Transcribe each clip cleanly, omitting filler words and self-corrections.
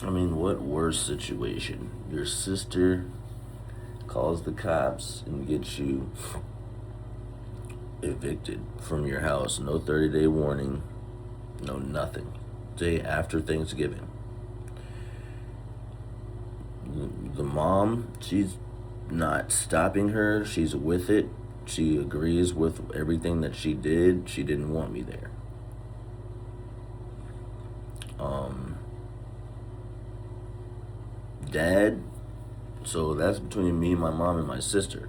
I mean, what worse situation? Your sister calls the cops and gets you evicted from your house. No 30-day warning, no nothing. Day after Thanksgiving. The mom, she's not stopping her. She's with it. She agrees with everything that she did. She didn't want me there. Um, Dad, so that's between me, my mom, and my sister.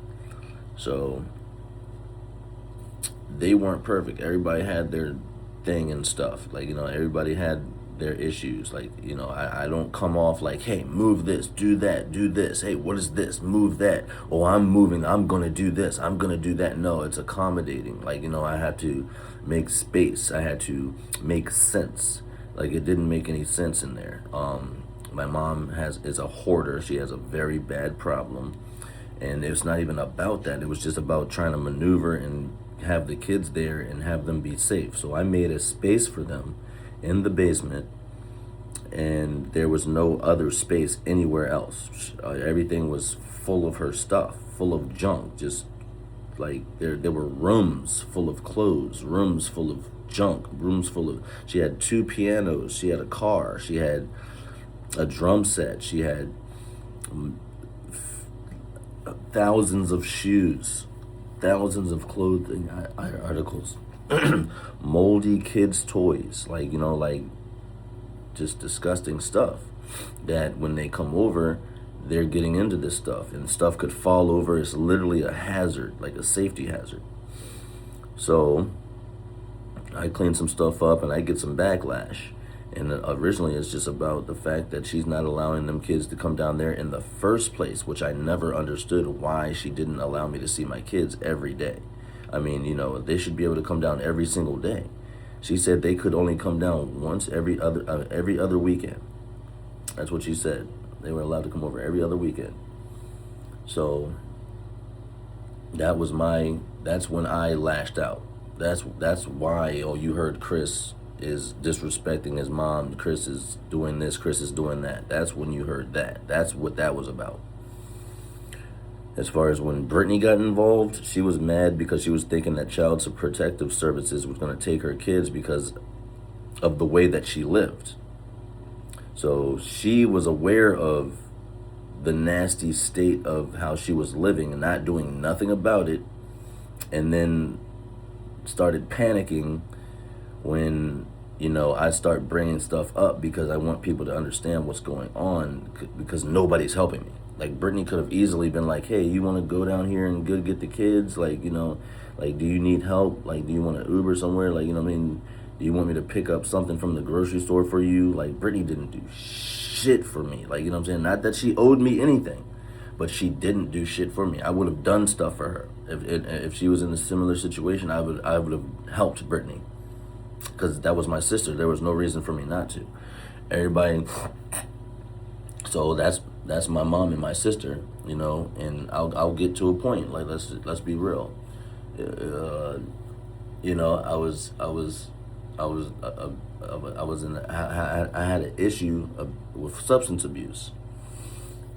So they weren't perfect. Everybody had their thing and stuff. Like, everybody had their issues. Like, I don't come off like, hey, move this, do that, do this. Hey, what is this? Move that. Oh, I'm moving. I'm going to do this. I'm going to do that. No, it's accommodating. Like, I had to make space. I had to make sense. Like, it didn't make any sense in there. My mom is a hoarder. She has a very bad problem. And it's not even about that. It was just about trying to maneuver and have the kids there and have them be safe. So I made a space for them in the basement, and there was no other space anywhere else. Everything was full of her stuff, full of junk. Just like there were rooms full of clothes, rooms full of junk, rooms full of. She had two pianos. She had a car. She had a drum set. She had thousands of shoes, thousands of clothing articles, moldy kids' toys, like just disgusting stuff. That when they come over, they're getting into this stuff, and stuff could fall over. It's literally a hazard, like a safety hazard. So I clean some stuff up, and I get some backlash. And originally, it's just about the fact that she's not allowing them kids to come down there in the first place, which I never understood why she didn't allow me to see my kids every day. I mean, they should be able to come down every single day. She said they could only come down once every other weekend. That's what she said. They were allowed to come over every other weekend. So that's when I lashed out. That's why, oh, you heard Chris is disrespecting his mom. Chris is doing this. Chris is doing that. That's when you heard that. That's what that was about. As far as when Brittany got involved, she was mad because she was thinking that Child Protective Services was going to take her kids because of the way that she lived. So she was aware of the nasty state of how she was living and not doing nothing about it, and then started panicking when I start bringing stuff up because I want people to understand what's going on, because nobody's helping me. Like, Brittany could have easily been like, hey, you want to go down here and go get the kids? Like, like, do you need help? Like, do you want to Uber somewhere? Like, what I mean? Do you want me to pick up something from the grocery store for you? Like, Brittany didn't do shit for me. Like, what I'm saying? Not that she owed me anything, but she didn't do shit for me. I would have done stuff for her. If she was in a similar situation, I would have helped Brittany, because that was my sister. There was no reason for me not to. Everybody. So that's my mom and my sister, and I'll get to a point. Like, let's be real. I had an issue with substance abuse,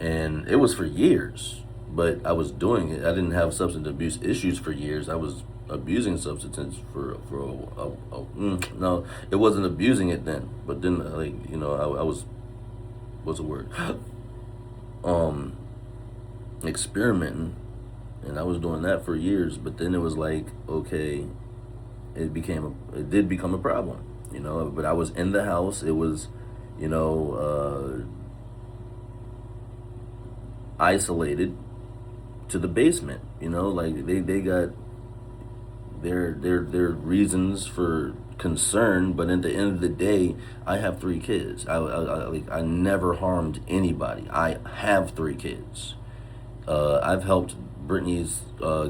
and it was for years. But I was doing it. I didn't have substance abuse issues for years. I was abusing substances no, it wasn't abusing it then. But then, I was, what's the word? Experimenting, and I was doing that for years. But then it was like, okay, it did become a problem, But I was in the house. It was, isolated to the basement. Like, they got their reasons for concern, but at the end of the day, I have three kids. I never harmed anybody. I have three kids. I've helped Brittany's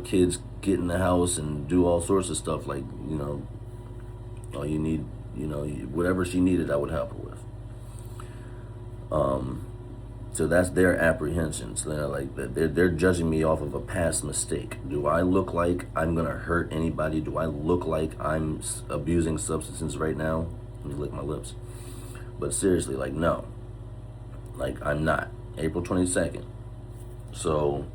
kids get in the house and do all sorts of stuff. Like, all you need, whatever she needed, I would help her with. So that's their apprehensions. They're judging me off of a past mistake. Do I look like I'm gonna hurt anybody? Do I look like I'm abusing substances right now? Let me lick my lips. But seriously, like, no. Like, I'm not. April 22nd. So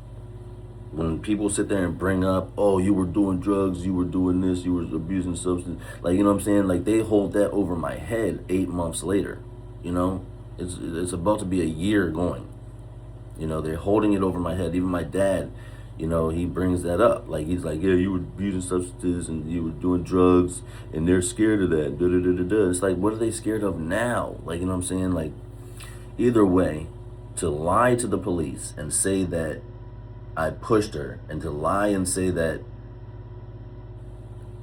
when people sit there and bring up, oh, you were doing drugs, you were doing this, you were abusing substance, like, you know what I'm saying? Like, they hold that over my head 8 months later. You know, it's about to be a year going. You know, they're holding it over my head. Even my dad, you know, he brings that up. Like, he's like, yeah, you were abusing substances and you were doing drugs, and they're scared of that. Da da da da da. It's like, what are they scared of now? Like, you know what I'm saying? Like, either way, to lie to the police and say that I pushed her, and to lie and say that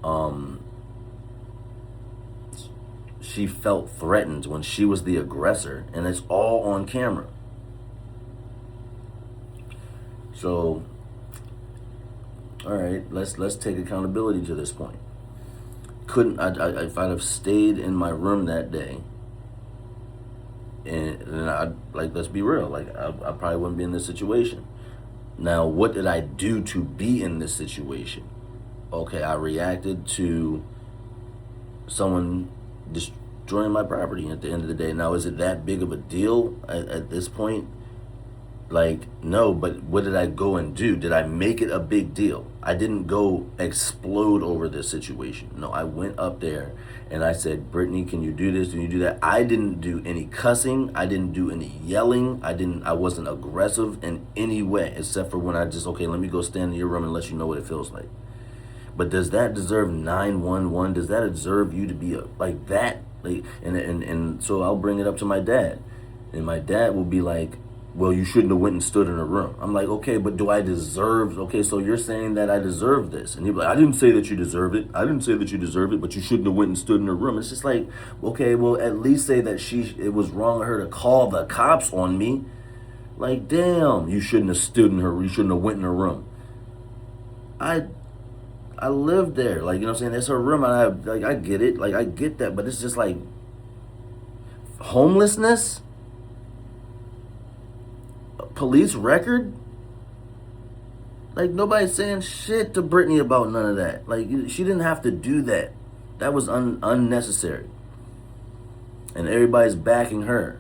um, she felt threatened when she was the aggressor, and it's all on camera. So, all right, let's take accountability to this point. Couldn't I if I'd have stayed in my room that day, and I, like, let's be real, like, I probably wouldn't be in this situation. Now, what did I do to be in this situation? Okay, I reacted to someone destroying my property at the end of the day. Now, is it that big of a deal at this point? Like, no, but what did I go and do? Did I make it a big deal? I didn't go explode over this situation. No, I went up there and I said, Brittany, can you do this? Can you do that? I didn't do any cussing. I didn't do any yelling. I wasn't aggressive in any way, except for when I just, okay, let me go stand in your room and let you know what it feels like. But does that deserve 911? Does that deserve you to be like that? Like, and so I'll bring it up to my dad, and my dad will be like, well, you shouldn't have went and stood in a room. I'm like, okay, but do I deserve, okay, so you're saying that I deserve this. And he'd be like, I didn't say that you deserve it. I didn't say that you deserve it, but you shouldn't have went and stood in a room. It's just like, okay, well, at least say that it was wrong of her to call the cops on me. Like, damn, you shouldn't have stood in her, you shouldn't have went in her room. I lived there, like, you know what I'm saying? It's her room, and I get it, like, I get that, but it's just like, homelessness? Police record? Like, nobody's saying shit to Brittany about none of that. Like, she didn't have to do that. That was unnecessary. And everybody's backing her.